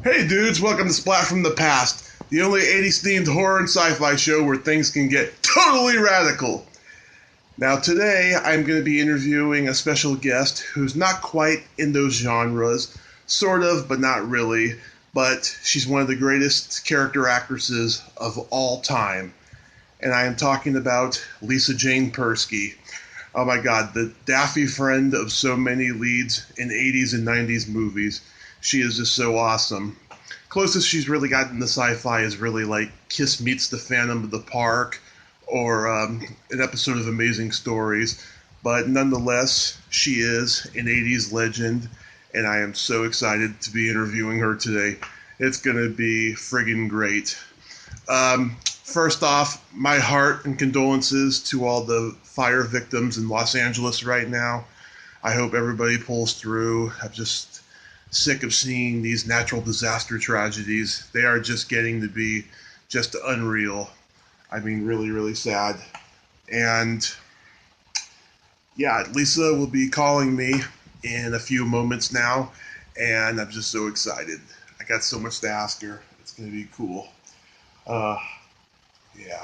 Hey dudes, welcome to Splat from the Past, the only 80s themed horror and sci-fi show where things can get totally radical. Now today I'm going to be interviewing a special guest who's not quite in those genres, sort of, but not really, but she's one of the greatest character actresses of all time. And I am talking about Lisa Jane Persky. Oh my god, the daffy friend of so many leads in 80s and 90s movies. She is just so awesome. Closest she's really gotten to sci-fi is really like Kiss Meets the Phantom of the Park or an episode of Amazing Stories. But nonetheless, she is an 80s legend, and I am so excited to be interviewing her today. It's going to be friggin' great. First off, my heart and condolences to all the fire victims in Los Angeles right now. I hope everybody pulls through. I'm just sick of seeing these natural disaster tragedies. They are just getting to be just unreal. I mean, really, really sad. And yeah, Lisa will be calling me in a few moments now, and I'm just so excited. I got so much to ask her. It's going to be cool. Yeah.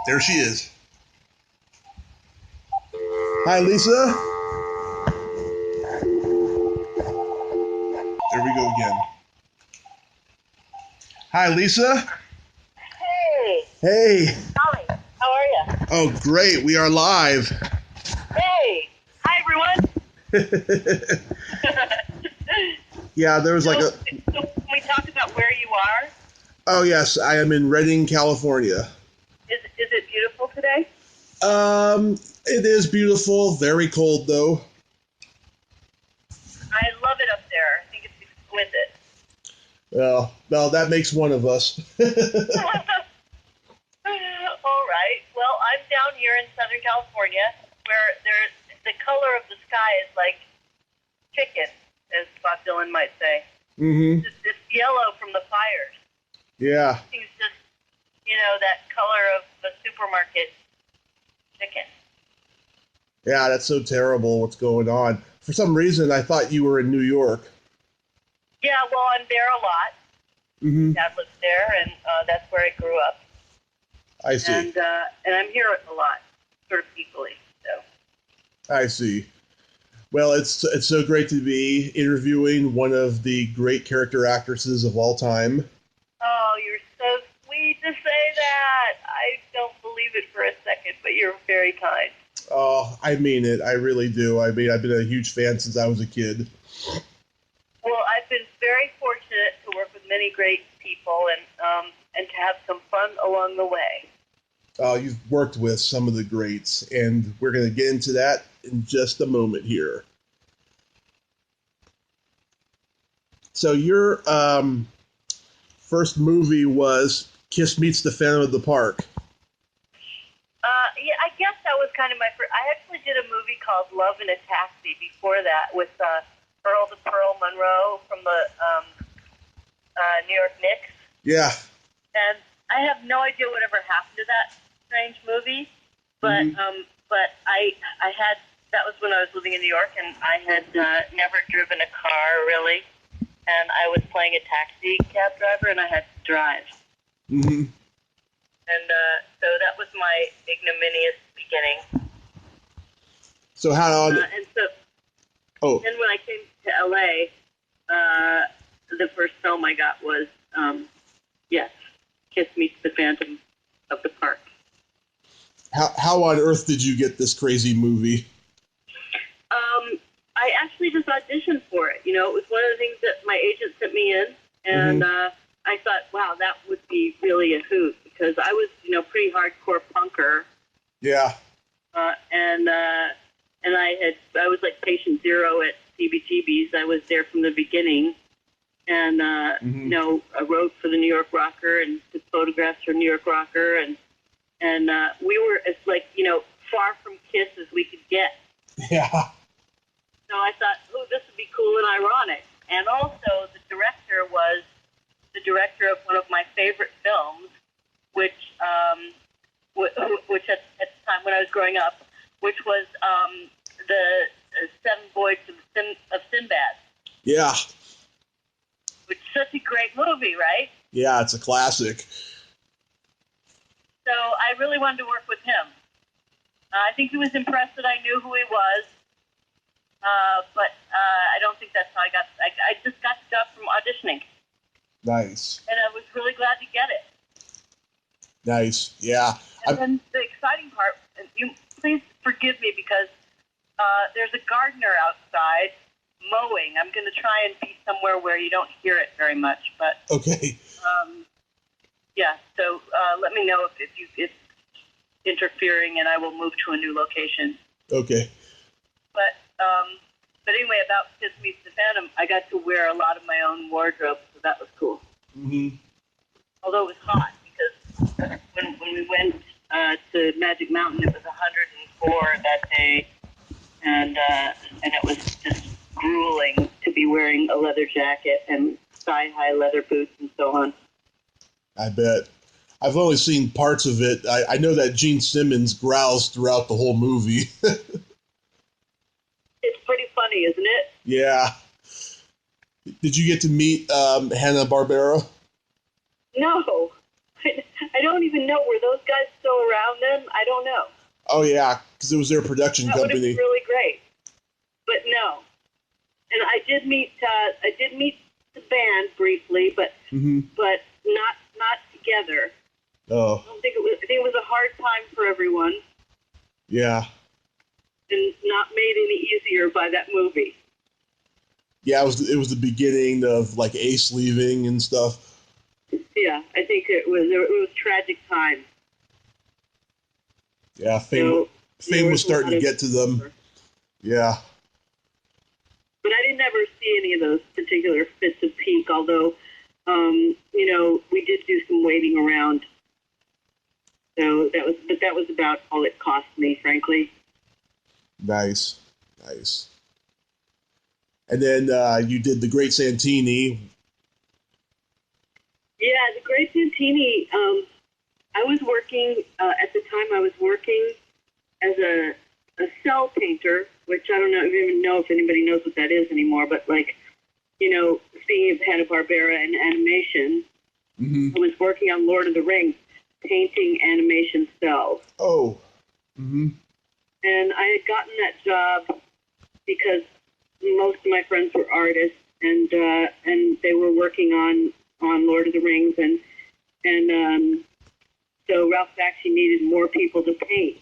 There she is. Hi, Lisa. There we go again. Hi, Lisa. Hey. Hey. Holly, how are you? Oh, great. We are live. Hey. Hi, everyone. Yeah, there was like a... So can we talk about where you are? Oh, yes. I am in Redding, California. Is it beautiful today? It is beautiful. Very cold, though. I love it up there. I think it's exquisite. Well, that makes one of us. All right. Well, I'm down here in Southern California where the color of the sky is like chicken, as Bob Dylan might say. Mm-hmm. It's yellow from the fires. Yeah. It's just, that color of the supermarket chicken. Yeah, that's so terrible what's going on. For some reason, I thought you were in New York. Yeah, well, I'm there a lot. Mm-hmm. Dad lives there, and that's where I grew up. I see. And I'm here a lot, sort of equally. So. I see. Well, it's so great to be interviewing one of the great character actresses of all time. Oh, you're so sweet to say that. I don't believe it for a second, but you're very kind. Oh, I mean it. I really do. I mean, I've been a huge fan since I was a kid. Well, I've been very fortunate to work with many great people and to have some fun along the way. You've worked with some of the greats, and we're going to get into that in just a moment here. So your first movie was Kiss Meets the Phantom of the Park. Yeah, I guess that was kind of my first. I actually did a movie called Love in a Taxi before that with Earl the Pearl Monroe from the New York Knicks. Yeah. And I have no idea whatever happened to that strange movie, but but I had, that was when I was living in New York, and I had never driven a car really, and I was playing a taxi cab driver, and I had to drive. Mm-hmm. And so that was my ignominious beginning. So how? And so, Oh. then when I came to LA, the first film I got was yes, Kiss Meets the Phantom of the Park. How on earth did you get this crazy movie? I actually just auditioned for it. It was one of the things that my agent sent me in, and I thought, wow, that would be really a hoot, because I was, pretty hardcore punker. Yeah. And I was like patient zero at CBGB's. I was there from the beginning, and I wrote for the New York Rocker and took photographs for New York Rocker, and we were as far from Kiss as we could get. Yeah. So I thought, oh, this would be cool and ironic. And also, the director was the director of one of my favorite films, which at the time when I was growing up, which was the Seven Voyages of the Sinbad. Yeah. Which is such a great movie, right? Yeah, it's a classic. So I really wanted to work with him. I think he was impressed that I knew who he was, but I don't think that's how I got. I just got the job from auditioning. Nice. And I was really glad to get it. Nice. Yeah. And then the exciting part, and you please forgive me because there's a gardener outside mowing. I'm going to try and be somewhere where you don't hear it very much, but okay. Yeah. So let me know if it's interfering, and I will move to a new location. Okay. But anyway, about Kiss Meets the Phantom, I got to wear a lot of my own wardrobe, so that was cool. Mm-hmm. Although it was hot because when we went to Magic Mountain, it was 104 that day, and it was just grueling to be wearing a leather jacket and thigh-high leather boots and so on. I bet. I've only seen parts of it. I know that Gene Simmons growls throughout the whole movie. It's pretty funny, isn't it? Yeah. Did you get to meet Hanna-Barbera? No. I don't even know. Were those guys still around then? I don't know. Oh, yeah, because it was their production company. That would have been really great. But no. And I did meet the band briefly, but not together. Oh. I think it was a hard time for everyone. Yeah. And not made any easier by that movie. Yeah, it was the beginning of like Ace leaving and stuff. Yeah, I think it was tragic time. Yeah, fame was starting to get to them. Yeah. But I didn't ever see any of those particular fits of pink, although, we did do some waiting around. So that was about all it cost me, frankly. Nice. And then you did The Great Santini. Yeah, The Great Santini, I was working, at the time I was working as a cell painter, which I don't even know if anybody knows what that is anymore, but speaking of Hanna-Barbera and animation, I was working on Lord of the Rings, painting animation cells. Oh. Mm-hmm. And I had gotten that job because most of my friends were artists, and they were working on Lord of the Rings, and so Ralph Bakshi needed more people to paint.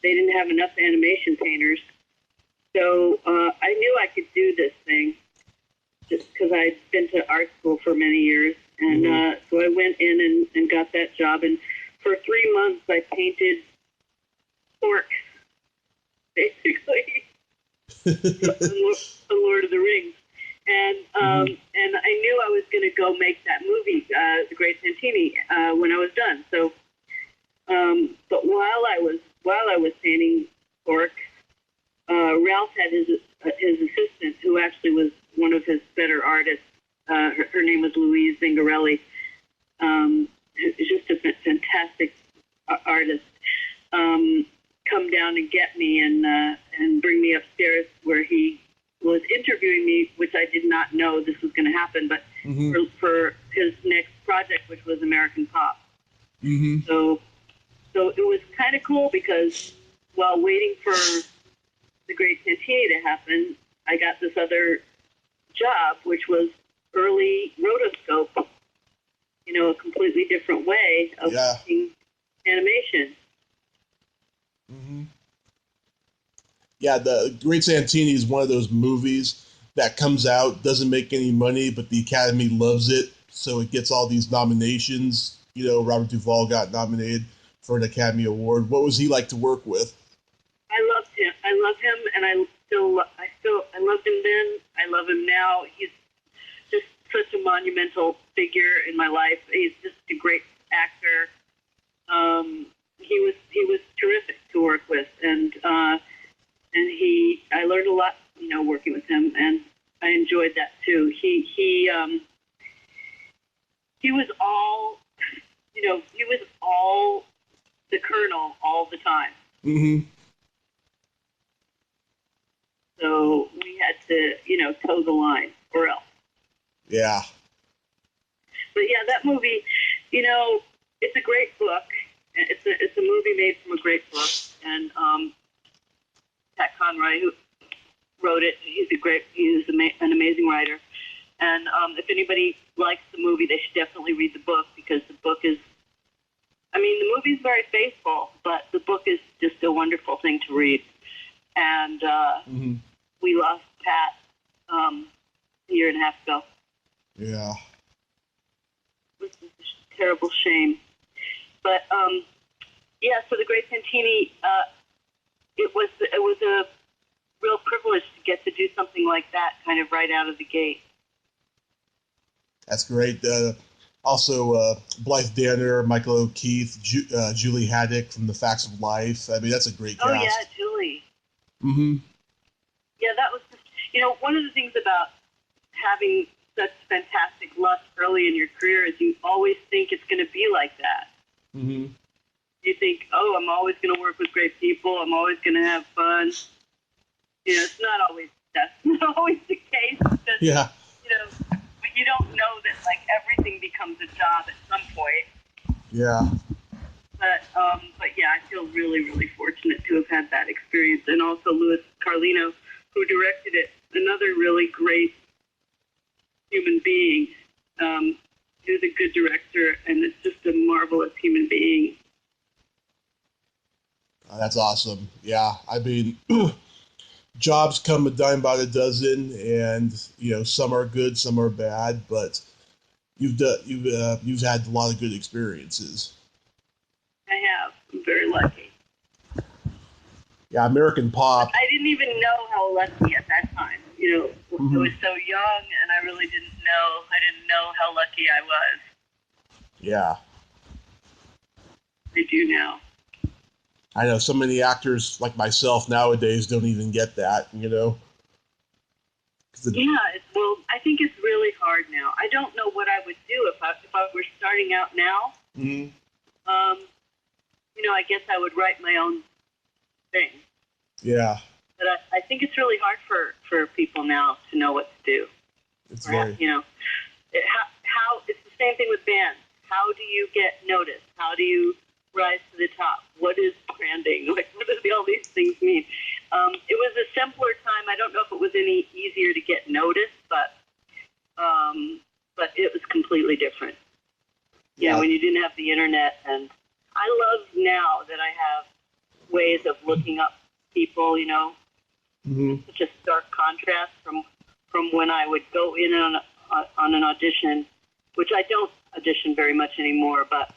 They didn't have enough animation painters, so I knew I could do this thing just because I'd been to art school for many years, and so I went in and got that job, and for 3 months I painted orcs, basically, on Lord of the Rings. And I knew I was going to go make that movie, The Great Santini, when I was done. So, but while I was painting orcs, Ralph had his assistant, who actually was one of his better artists. Her name was Louise Zingarelli. Who's just a fantastic artist. Come down and get me and bring me upstairs where he was interviewing me, which I did not know this was going to happen, but for his next project, which was American Pop. Mm-hmm. So it was kind of cool because while waiting for The Great Santini to happen, I got this other job, which was early rotoscope, a completely different way of making animation. Mm-hmm. Yeah, The Great Santini is one of those movies that comes out, doesn't make any money, but the Academy loves it, so it gets all these nominations. Robert Duvall got nominated for an Academy Award. What was he like to work with? I loved him. I love him, and I loved him then. I love him now. He's just such a monumental figure in my life. He's just a great actor. He was terrific to work with, and I learned a lot, working with him, and I enjoyed that too. He was all, he was all the Colonel all the time. Mm-hmm. So we had to, toe the line or else. Yeah. But yeah, that movie, it's a great book. It's a movie made from a great book, and Pat Conroy, who wrote it, he's an amazing writer. And if anybody likes the movie, they should definitely read the book, because the book is, the movie's very faithful, but the book is just a wonderful thing to read. And we lost Pat a year and a half ago. Yeah. It was a terrible shame. But, so the Great Santini, it was a real privilege to get to do something like that kind of right out of the gate. That's great. Also, Blythe Danner, Michael O'Keefe, Julie Haddock from The Facts of Life. That's a great cast. Oh, yeah, Julie. Mm-hmm. Yeah, that was just, one of the things about having such fantastic luck early in your career is you always think it's going to be like that. Mm-hmm. You think, I'm always going to work with great people. I'm always going to have fun. It's not always, that's not always the case. Because, yeah. You don't know that, everything becomes a job at some point. Yeah. But yeah, I feel really, really fortunate to have had that experience. And also Louis Carlino, who directed it, another really great human being. He's a good director, and it's just a marvelous human being. That's awesome. Yeah, jobs come a dime by the dozen, and some are good, some are bad, but you've had a lot of good experiences. I have. I'm very lucky. Yeah, American Pop. I didn't even know how lucky at that time. Mm-hmm. I was so young, and I really didn't know. I didn't know how lucky I was. Yeah. I do now. I know so many actors like myself nowadays don't even get that, Yeah, I think it's really hard now. I don't know what I would do if I were starting out now. Mm-hmm. I guess I would write my own thing. Yeah. But I think it's really hard for people now to know what to do. It's how it's the same thing with bands. How do you get noticed? How do you rise to the top? What is branding? What do all these things mean? It was a simpler time. I don't know if it was any easier to get noticed, but it was completely different. Yeah, when you didn't have the internet. And I love now that I have ways of looking up people, Mm-hmm. Such a stark contrast from when I would go in on an audition, which I don't audition very much anymore, but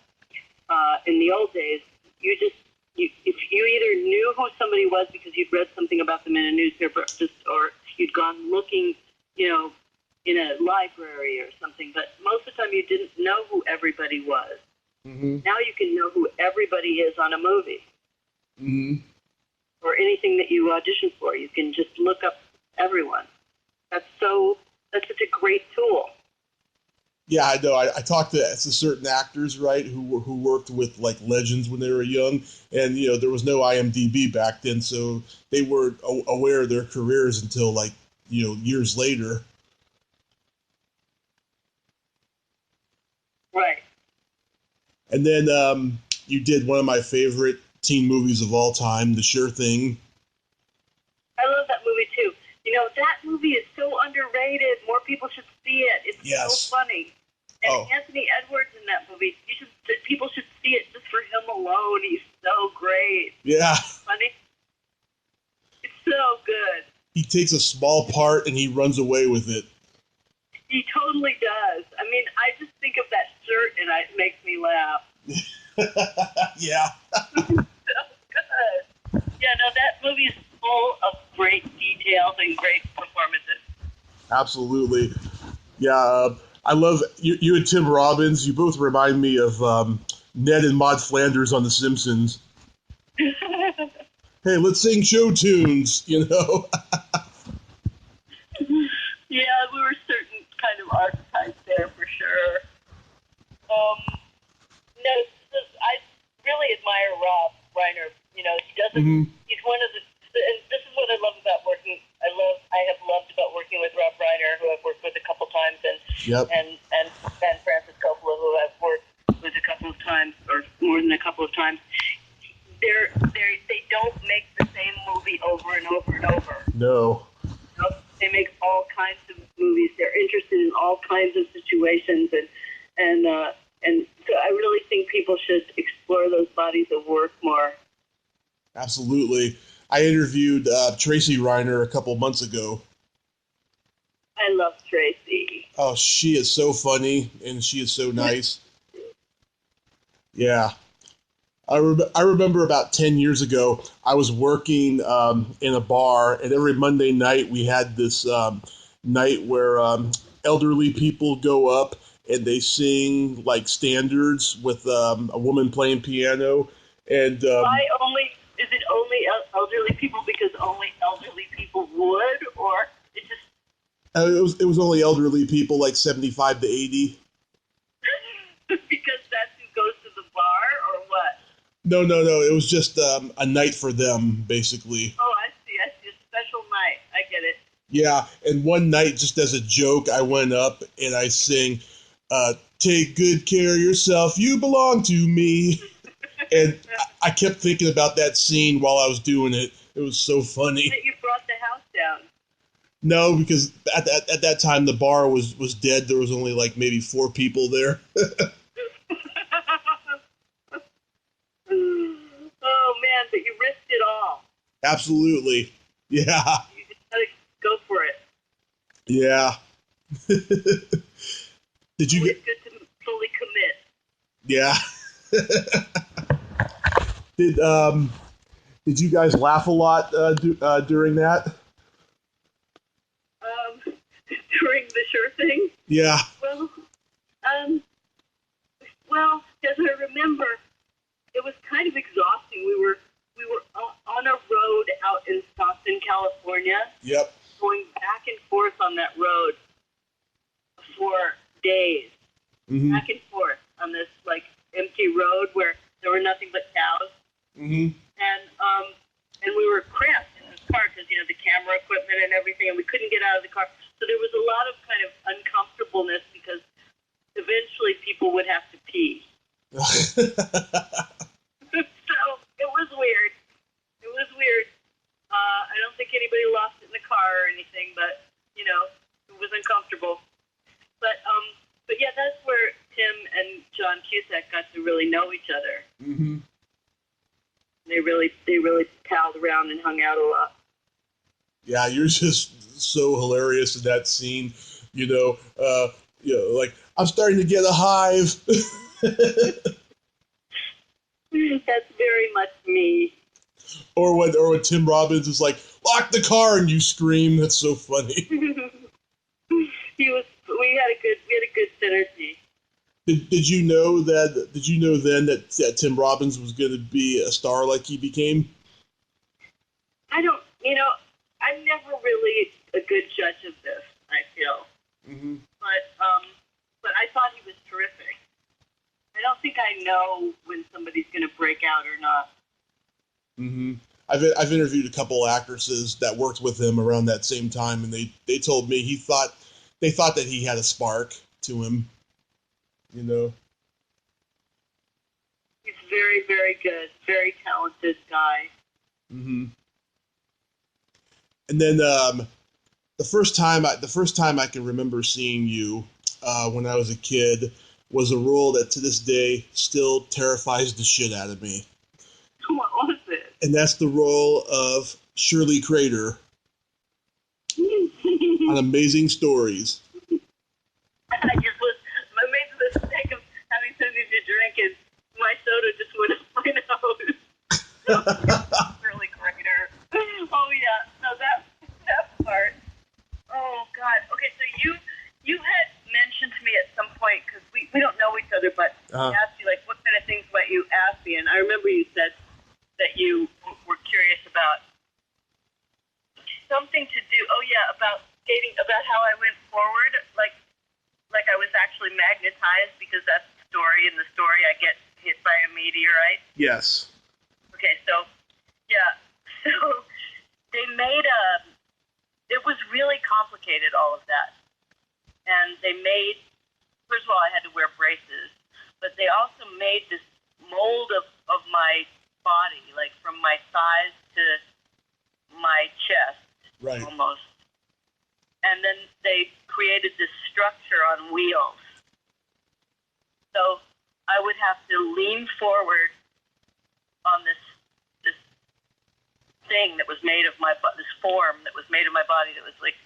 in the old days, if you either knew who somebody was because you'd read something about them in a newspaper, or you'd gone looking, in a library or something, but most of the time you didn't know who everybody was. Mm-hmm. Now you can know who everybody is on a movie. Mm-hmm. Or anything that you audition for. You can just look up everyone. That's such a great tool. Yeah, I know. I talked to certain actors, right, who worked with legends when they were young, and there was no IMDb back then, so they weren't aware of their careers until years later. Right. And then you did one of my favorite teen movies of all time, The Sure Thing. I love that movie too. That movie is so underrated. More people should see it. It's so funny. And Anthony Edwards in that movie, people should see it just for him alone. He's so great. Yeah. Funny. It's so good. He takes a small part and he runs away with it. He totally does. I just think of that shirt and it makes me laugh. Yeah. So good. Yeah, no, that movie is full of great details and great performances. Absolutely. Yeah, I love you and Tim Robbins. You both remind me of Ned and Maude Flanders on The Simpsons. Hey, let's sing show tunes, Yeah, we were certain kind of archetypes there for sure. No, I really admire Rob Reiner. He doesn't. Mm-hmm. He's one of the. And this is what I love about working. I Yep. And Francis Coppola, who I've worked with a couple of times, or more than a couple of times. They don't make the same movie over and over and over. No. They make all kinds of movies. They're interested in all kinds of situations, and so I really think people should explore those bodies of work more. Absolutely. I interviewed Tracy Reiner a couple months ago. I love Tracy. Oh, she is so funny, and she is so nice. Yeah. I remember about 10 years ago, I was working in a bar, and every Monday night we had this night where elderly people go up and they sing like standards with a woman playing piano. And Is it only elderly people because only elderly people would, or it just? It was only elderly people, like 75 to 80. Because that's who goes to the bar, or what? No. It was just a night for them, basically. Oh, I see. A special night. I get it. Yeah, and one night, just as a joke, I went up and I sing, "Take good care of yourself, you belong to me." And I kept thinking about that scene while I was doing it. It was so funny. That you brought the house down. No, because at that time the bar was dead. There was only like maybe 4 people there. Oh man, but you risked it all. Absolutely. Yeah. You just gotta go for it. Yeah. Did you It's good to fully commit. Yeah. Did you guys laugh a lot during that? During the sure thing? Yeah. Well, as I remember, it was kind of exhausting. We were on a road out in Stockton, California. Yep. Going back and forth on that road for days. Mm-hmm. Back and forth on this like empty road where there were nothing but cows. Mm-hmm. And we were cramped in the car because the camera equipment and everything, and we couldn't get out of the car. So there was a lot of kind of uncomfortableness because eventually people would have to pee. So it was weird. It was weird. I don't think anybody lost it in the car or anything, but it was uncomfortable. But yeah, that's where Tim and John Cusack got to really know each other. Mm-hmm. They really palled around and hung out a lot. Yeah, you're just so hilarious in that scene. Like, I'm starting to get a hive. That's very much me. Or when Tim Robbins is like, "Lock the car," and you scream. That's so funny. We had a good synergy. Did you know that? Did you know then that Tim Robbins was going to be a star like he became? I don't. I'm never really a good judge of this. I feel. Mm-hmm. But I thought he was terrific. I don't think I know when somebody's going to break out or not. Mm-hmm. I've interviewed a couple actresses that worked with him around that same time, and they told me they thought that he had a spark to him. He's very, very good, very talented guy. Mm-hmm. And then the first time I can remember seeing you when I was a kid was a role that to this day still terrifies the shit out of me. What was it? And that's the role of Shirley Crater on Amazing Stories. I made the mistake of having something to drink, and my soda just went up my nose. Really Crater. Oh yeah, no that part. Oh God. Okay, so you had mentioned to me at some point because we don't know each other, but I asked you like what kind of things might you ask me, and I remember you said that you were curious about something to do. Oh yeah, about skating, about how I went forward, like I was actually magnetized because that's the story. In the story, I get hit by a meteorite. Yes. Okay, so yeah, so they made it was really complicated, all of that, and they made, first of all, I had to wear braces, but they also made this mold of my body, like from my thighs to my chest, Right. almost. And then they created this structure on wheels. So I would have to lean forward on this thing that was made of this form that was made of my body that was like,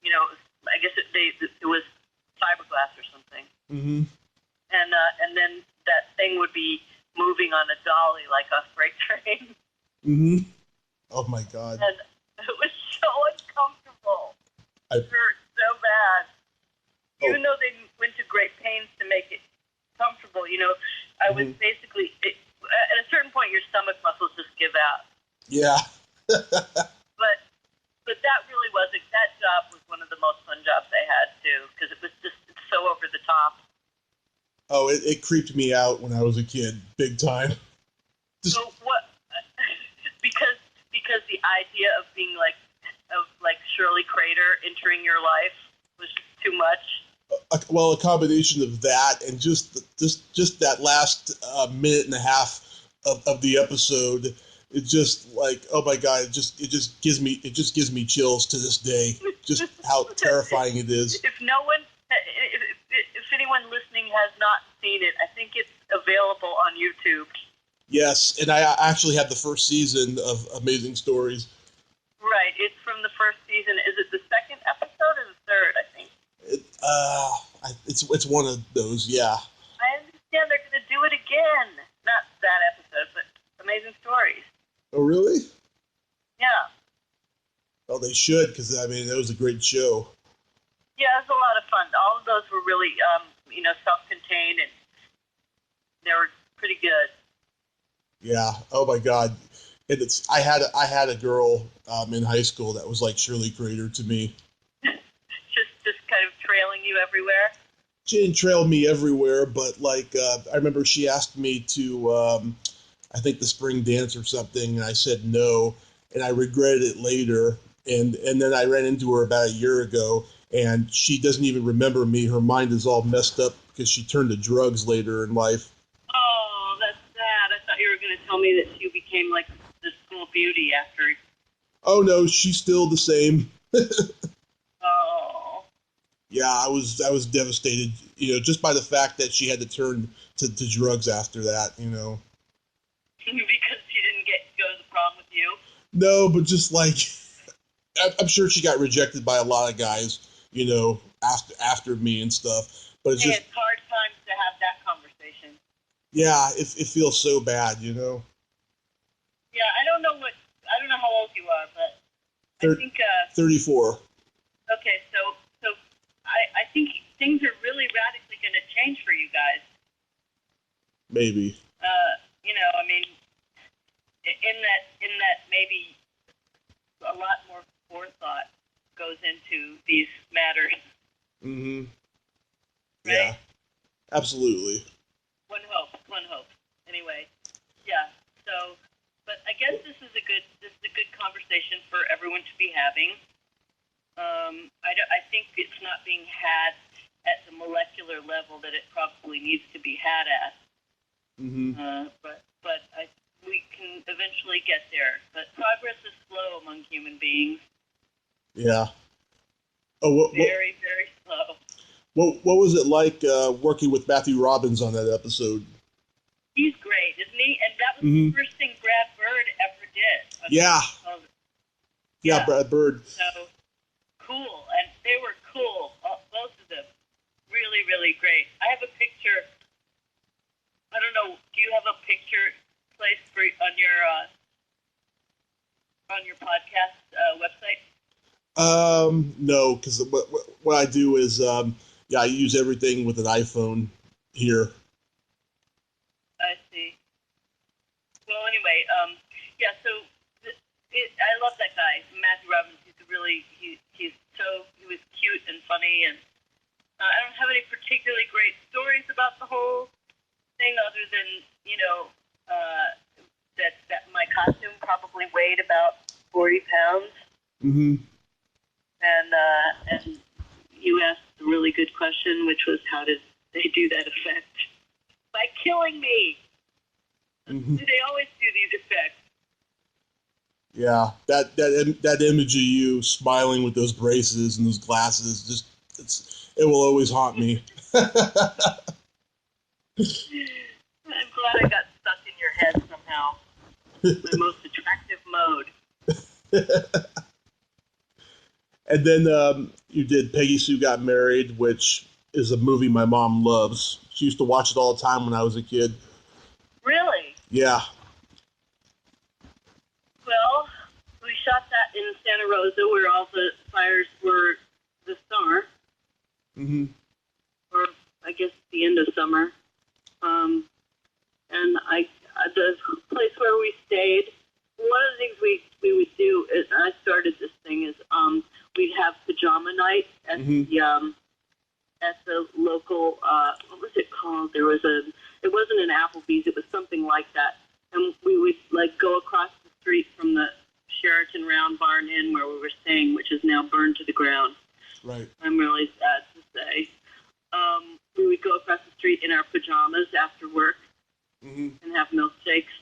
I guess it was fiberglass or something. Mm-hmm. And then that thing would be moving on a dolly like a freight train. Mm-hmm. Oh my God. And it was so uncomfortable. It hurt so bad. Even though they went to great pains to make it comfortable, I was basically, at a certain point, your stomach muscles just give out. Yeah. But that really wasn't, that job was one of the most fun jobs I had, too, because it was just so over the top. Oh, it creeped me out when I was a kid, big time. So what, because the idea of being like Shirley Crater entering your life was just too much. Well, a combination of that and just that last minute and a half of the episode, it just like, oh my God, it just gives me chills to this day. Just how terrifying it is. If anyone listening has not seen it, I think it's available on YouTube. Yes, and I actually have the first season of Amazing Stories. Right, it's from the first season. Is it the second episode or the third, I think? It's one of those, yeah. I understand they're going to do it again. Not that episode, but Amazing Stories. Oh, really? Yeah. Well, they should, because, I mean, it was a great show. Yeah, it was a lot of fun. All of those were really, self-contained, and they were pretty good. Yeah. Oh my God. And I had a girl in high school that was like Shirley Crater to me. just kind of trailing you everywhere. She didn't trail me everywhere, but like I remember she asked me to I think the spring dance or something, and I said no, and I regretted it later. And then I ran into her about a year ago, and she doesn't even remember me. Her mind is all messed up because she turned to drugs later in life. Oh, that's sad. I thought you were going to tell me that you became like the school beauty after. Oh no, she's still the same. Oh. Yeah, I was devastated, just by the fact that she had to turn to drugs after that, Because she didn't go to the prom with you? No, but just like, I'm sure she got rejected by a lot of guys, after me and stuff. But it's it's hard times to have that conversation. Yeah, it feels so bad, Yeah, I don't know how old you are, but I think 34. Okay, so I think things are really radically going to change for you guys. Maybe. I mean, in that maybe a lot more forethought goes into these matters. Mm-hmm. Right? Yeah, absolutely. One hope. Anyway, yeah. So, but I guess this is a good conversation for everyone to be having. I think it's not being had at the molecular level that it probably needs to be had at. Mm-hmm. But we can eventually get there. But progress is slow among human beings. Yeah. Oh, very, very slow. What was it like working with Batty Robbins on that episode? He's great, isn't he? And that was the first thing Brad Bird ever did. Yeah. Yeah, Brad Bird. So cool, and they were cool, both of them. Really, really great. I have a picture. I don't know. Do you have a picture placed on your podcast website? No, because what I do is, I use everything with an iPhone here. I see. Well, anyway, yeah. So I love that guy, Matthew Robbins. He was cute and funny, and I don't have any particularly great stories about the whole thing, other than that my costume probably weighed about 40 pounds. Mm-hmm. And you asked a really good question, which was how did they do that effect? By killing me. Mm-hmm. They always do these effects. Yeah, that image of you smiling with those braces and those glasses, it will always haunt me. I'm glad I got stuck in your head somehow. My most attractive mode. And then you did Peggy Sue Got Married, which is a movie my mom loves. She used to watch it all the time when I was a kid. Really? Yeah. Well, we shot that in Santa Rosa, where all the fires were this summer. Mm-hmm. Or I guess the end of summer. And the place where we stayed, one of the things we would do is, and I started this thing, is we'd have pajama night at the local, what was it called? It wasn't an Applebee's, it was something like that. And we would like go across the street from the Sheraton Round Barn Inn where we were staying, which is now burned to the ground. Right. I'm really sad to say. We would go across the street in our pajamas after work and have milkshakes,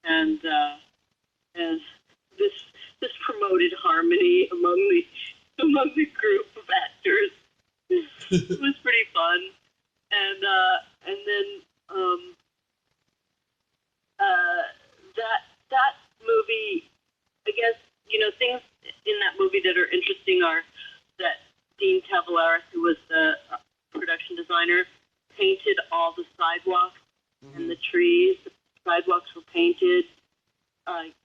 and this promoted harmony among the group of actors. It was pretty fun, and then that movie, I guess, things in that movie that are interesting are that Dean Tavares, who was the production designer, painted all the sidewalks and the trees. The sidewalks were painted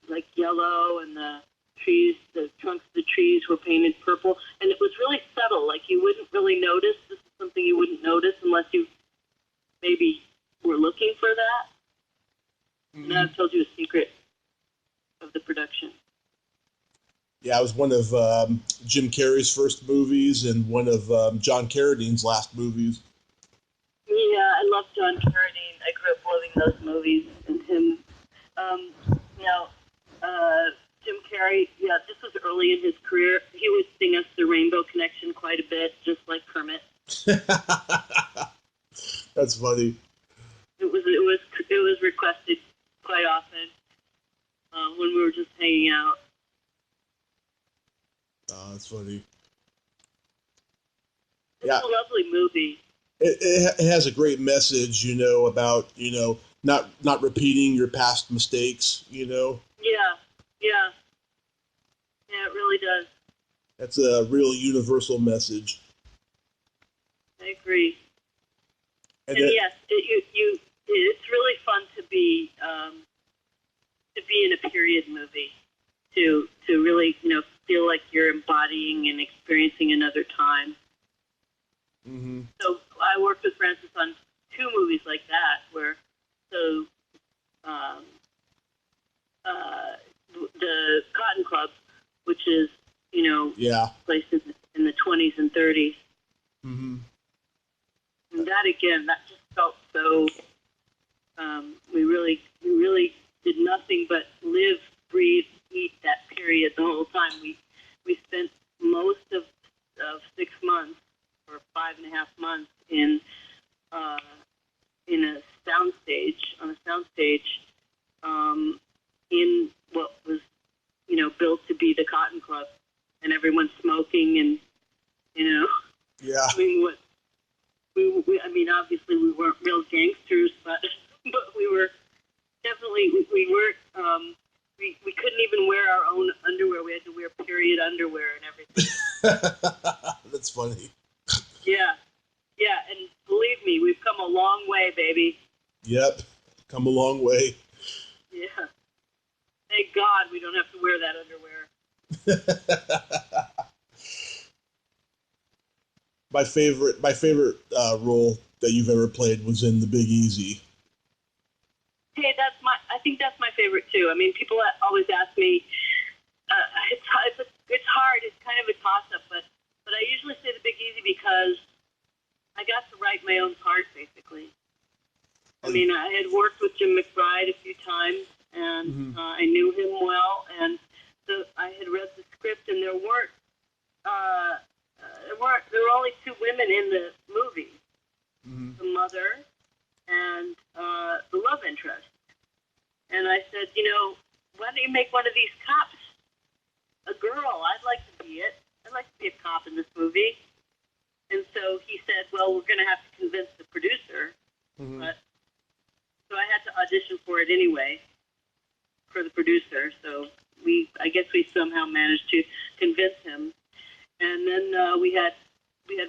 like yellow, and the trunks of the trees were painted purple, and it was really subtle. Like you wouldn't really notice. This is something you wouldn't notice unless you maybe were looking for that. And I've told you a secret of the production. Yeah, it was one of Jim Carrey's first movies and one of John Carradine's last movies. Yeah, I love John Carradine. I grew up loving those movies and him. Jim Carrey, this was early in his career. He would sing us the Rainbow Connection quite a bit, just like Kermit. That's funny. It was requested quite often when we were just hanging out. Oh, that's funny. It's a lovely movie. It has a great message, about, not repeating your past mistakes, Yeah, it really does. That's a real universal message. I agree. And then, yes, it's really fun to be in a period movie, to really, feel like you're embodying and experiencing another time. Mm-hmm. So I worked with Francis on 2 movies like that, where the Cotton Club, which is placed in the 20s and 30s, and that just felt so. We really did nothing but live, breathe, eat that period the whole time. We spent most of 6 months or 5.5 months in a soundstage in what was built to be the Cotton Club, and everyone's smoking and yeah. I mean, obviously we weren't real gangsters, but we were definitely we weren't. We couldn't even wear our own underwear. We had to wear period underwear and everything. That's funny. Yeah, and believe me, we've come a long way, baby. Yep, come a long way. Yeah. Thank God we don't have to wear that underwear. My favorite role that you've ever played was in The Big Easy. Hey, I think that's my favorite too. I mean, people always ask me. It's hard. It's kind of a toss-up, but I usually say The Big Easy because I got to write my own part, basically. I mean, I had worked with Jim McBride a few times, and I knew him well, and so I had read the script, and there were only 2 women said, why don't you make one of these cops a girl? I'd like to be it. I'd like to be a cop in this movie. And so he said, well, we're going to have to convince the producer. Mm-hmm. So I had to audition for it anyway, for the producer. So I guess we somehow managed to convince him. And then we had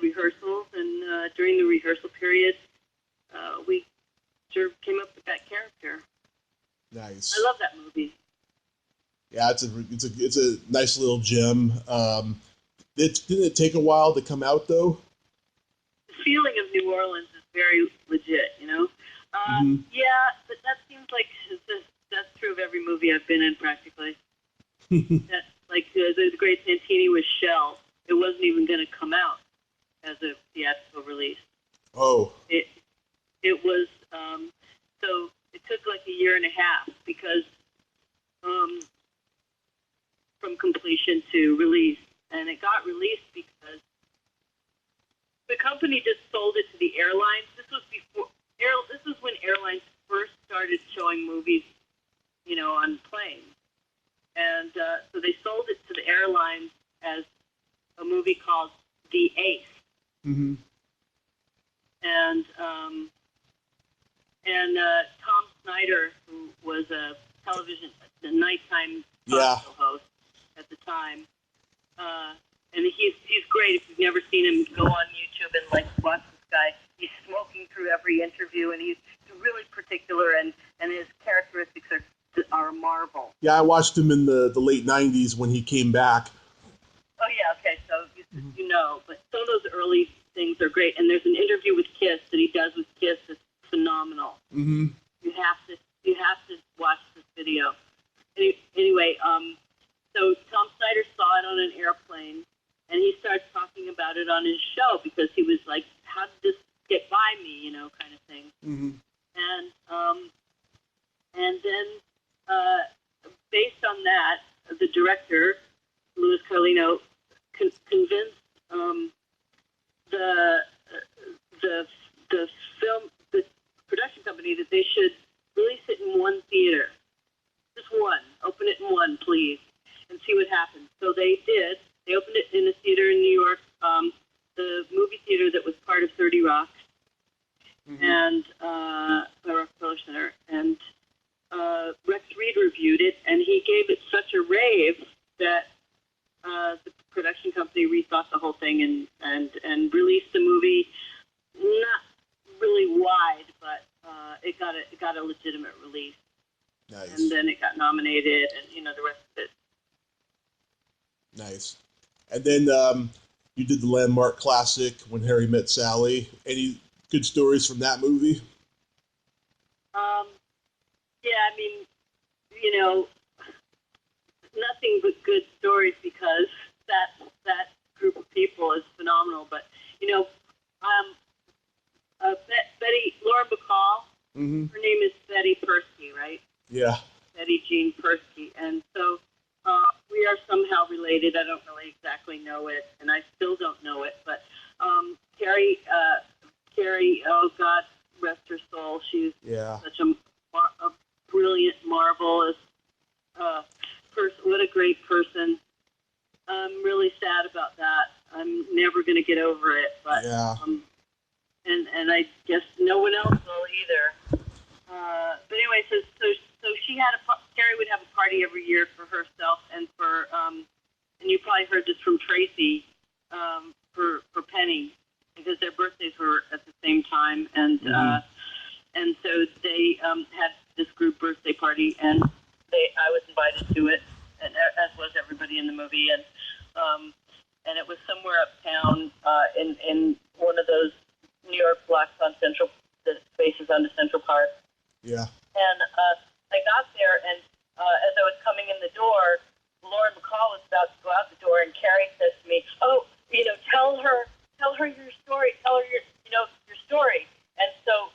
rehearsals, and during the rehearsal period, we sort of came up with that character. Nice. I love that movie. Yeah, it's a nice little gem. Didn't it take a while to come out though? The feeling of New Orleans is very legit, Mm-hmm. Yeah, but that seems like that's true of every movie I've been in practically. That, like the Great Santini was shelved. It wasn't even going to come out as a theatrical release. Oh. It was so it took like a year and a half because from completion to release, and it got released because the company just sold it to the airlines. This was when airlines first started showing movies, on planes, and so they sold it to the airlines as a movie called The Ace. Mm-hmm. And Tom Snyder, who was the nighttime talk show host at the time, and he's great. If you've never seen him, go on YouTube and watch this guy. He's smoking through every interview, and he's really particular, and his characteristics are a marvel. Yeah, I watched him in the late '90s when he came back. Oh yeah, okay, so but some of those early things are great, and there's an interview with Kiss that he does with Kiss that's phenomenal. Mm-hmm. You have to watch this video. Anyway, so Tom Snyder saw it on an airplane, and he started talking about it on his show because he was like, "How did this get by me?" Kind of thing. Mm-hmm. And then based on that, the director Louis Carlino convinced the production company that they should release it in one theater, just one. Open it in one, please, and see what happens. So they did. They opened it in a theater in New York, the movie theater that was part of 30 Rock, mm-hmm. and Rock Color Center. And Rex Reed reviewed it, and he gave it such a rave that the production company rethought the whole thing and released the movie, not really wide, but it got a legitimate release. Nice. And then it got nominated, and the rest of it. Nice. And then you did the landmark classic When Harry Met Sally. Any good stories from that movie? Yeah, I mean, nothing but good stories because that group of people is phenomenal. But Lauren Bacall, mm-hmm. her name is Betty Persky, right? Yeah. Betty Jane Persky, and so we are somehow related. I don't really exactly know it, and I still don't know it. But Carrie, oh God, rest her soul. She's such a brilliant, marvelous person. What a great person. I'm really sad about that. I'm never going to get over it. But and I guess no one else will either. But anyway, so she had Carrie would have a party every year for herself and for and you probably heard this from Tracy for Penny because their birthdays were at the same time, and and so they had this group birthday party, and I was invited to it, and as was everybody in the movie, and it was somewhere uptown in one of those New York blocks on Central, the spaces on the Central Park. Yeah. And I got there, and as I was coming in the door, Lauren Bacall was about to go out the door, and Carrie said to me, "Oh, tell her your story. Tell her your story." And so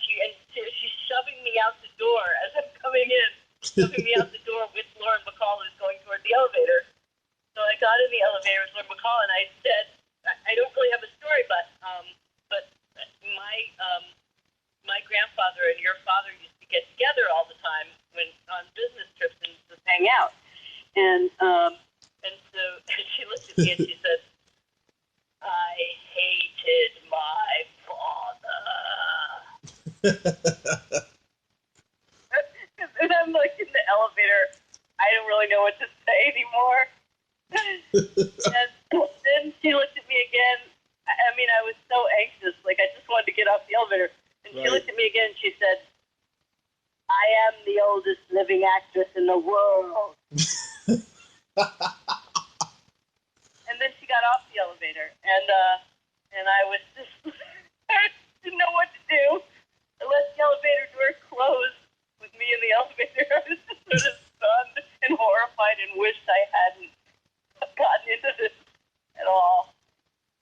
she's shoving me out the door as I'm coming in, shoving me out the door with Lauren Bacall, who's going toward the elevator. So I got in the elevator with Lauren Bacall, and I said, "I don't really have a story, but my grandfather and your father used to get together all the time when on to me and she said, "I hated my father." And I'm like in the elevator. I don't really know what to say anymore. And then she looked at me again. I mean, I was so anxious. Like, I just wanted to get off the elevator. And she looked at me again and she said, "I am the oldest living actress in the world." And then she got off the elevator. And I was just, I didn't know what to do. I let the elevator door close with me in the elevator. I was just sort of stunned and horrified and wished I hadn't gotten into this at all.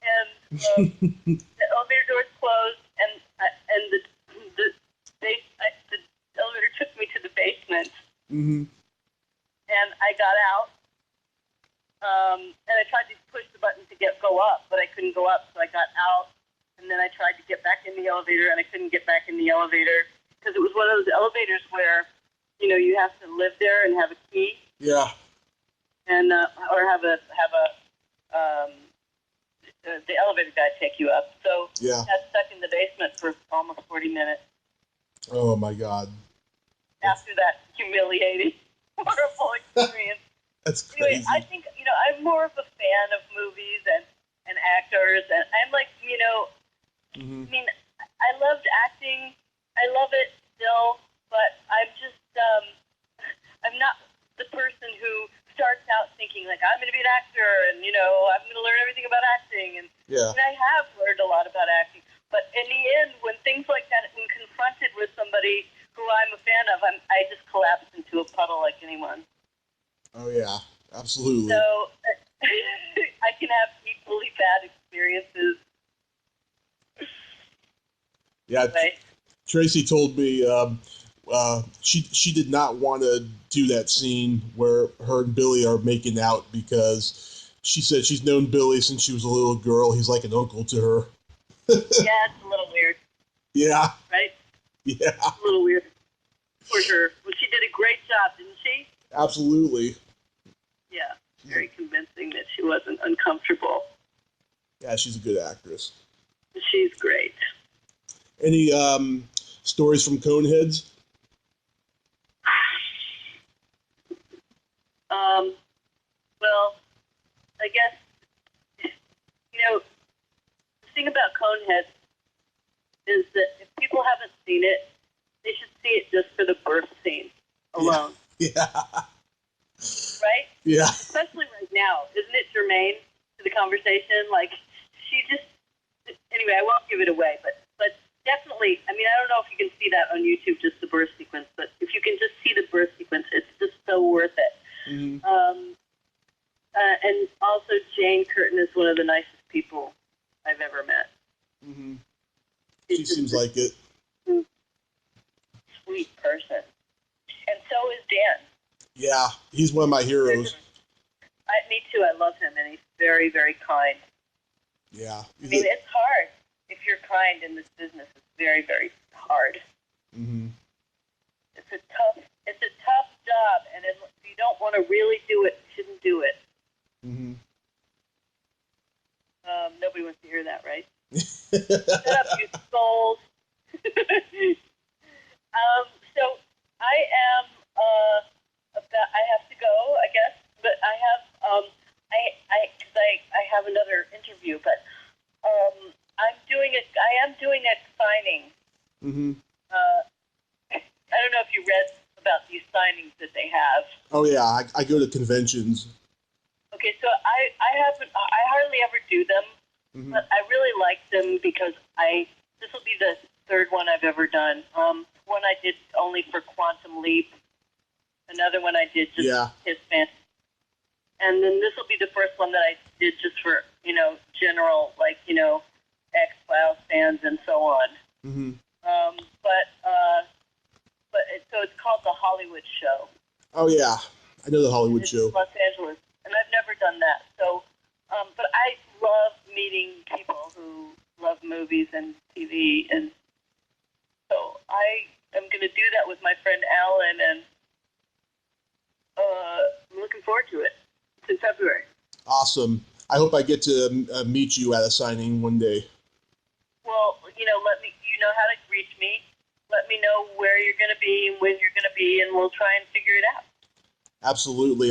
And the elevator doors closed, and the elevator took me to the basement. Mm-hmm. And I got out, and I tried to push the button to go up, but I couldn't go up, so I got out, and then I tried to get back in the elevator, and I couldn't get back in the elevator, because it was one of those elevators where, you know, you have to live there and have a key. Yeah. And or have the elevator guy take you up. So yeah. I got stuck in the basement for almost 40 minutes. Oh my God. After that humiliating, horrible experience. That's crazy. Anyway, I think, you know, I'm more of a fan of movies and actors, and I'm like, you know, I mean, I loved acting. I love it still, but I'm just, I'm not the person who starts out thinking, like, I'm going to be an actor, and, you know, I'm going to learn everything about acting. And, and I have learned a lot about acting. But in the end, when things like that, when confronted with somebody who I'm a fan of, I just collapse into a puddle like anyone. Oh, yeah. Absolutely. So I can have equally bad experiences. Yeah. Anyway. Tracy told me she did not want to do that scene where her and Billy are making out because she said she's known Billy since she was a little girl. He's like an uncle to her. Yeah, it's a little weird. Yeah. Right? Yeah. It's a little weird for her. Well, she did a great job, didn't she? Absolutely. Yeah. Very convincing that she wasn't uncomfortable. Yeah, she's a good actress. She's great. Any stories from Coneheads? Well, I guess, you know, the thing about Coneheads is that if people haven't seen it, they should see it just for the birth scene alone. Yeah. Right? Yeah. Especially right now. Isn't it germane to the conversation? Like, she just, anyway, I won't give it away, but definitely, I mean, I don't know if you can see that on YouTube, just the birth sequence, but if you can just see the birth sequence, it's just so worth it. Mm-hmm. And also, Jane Curtin is one of the nicest people I've ever met. Mm-hmm. She seems like it. Sweet person. And so is Dan. Yeah, he's one of my heroes. Me too, I love him, and he's very, very kind. Yeah. I mean, it's hard. If you're kind in this business, it's very, very hard. Mm-hmm. It's a tough job, and if you don't want to really do it, you shouldn't do it. Mm-hmm. Nobody wants to hear that, right? Shut up, you skulls. So I am I have to go, I guess, but I have I have another interview, but I am doing a signing. Mm-hmm. I don't know if you read about these signings that they have. Oh yeah, I go to conventions. Okay, so I hardly ever do them, but I really like them because this will be the third one I've ever done. One I did only for Quantum Leap. Another one I did just his fans. And then this will be the first one that I did just for, you know, general, like, you know, X-Files fans and so on. Mm-hmm. So it's called The Hollywood Show. Oh, yeah. I know The Hollywood Show. Los Angeles. And I've never done that. So, but I love meeting people who love movies and TV. And so I am going to do that with my friend Alan, and I'm looking forward to it. It's in February. Awesome. I hope I get to meet you at a signing one day. Well, you know how to reach me. Let me know where you're going to be and when you're going to be, and we'll try and figure it out. Absolutely.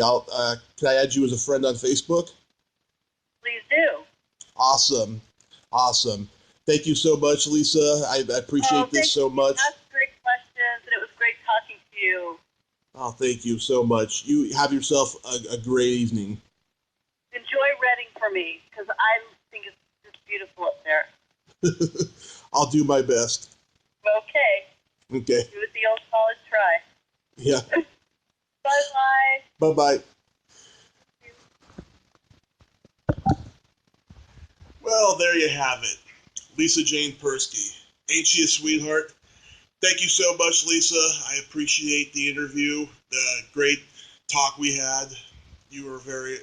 Can I add you as a friend on Facebook? Please do. Awesome. Thank you so much, Lisa. I appreciate this so much. That's great questions, and it was great talking to you. Oh, thank you so much. You have yourself a great evening. Enjoy Reading for me, because I think it's just beautiful up there. I'll do my best. Okay. Okay. Give it the old college try. Yeah. Bye-bye. Bye-bye. Well, there you have it. Lisa Jane Persky. Ain't she a sweetheart? Thank you so much, Lisa. I appreciate the interview, the great talk we had. You're very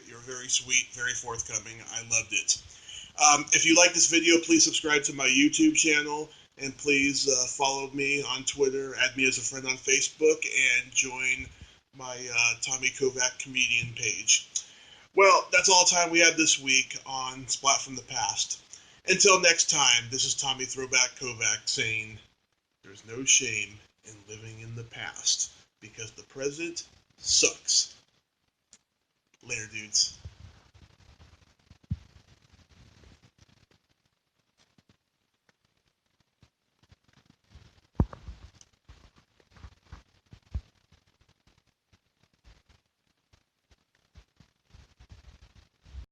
sweet, very forthcoming. I loved it. If you like this video, please subscribe to my YouTube channel, and please follow me on Twitter, add me as a friend on Facebook, and join my Tommy Kovac comedian page. Well, that's all the time we have this week on Splat from the Past. Until next time, this is Tommy Throwback Kovac saying, there's no shame in living in the past, because the present sucks.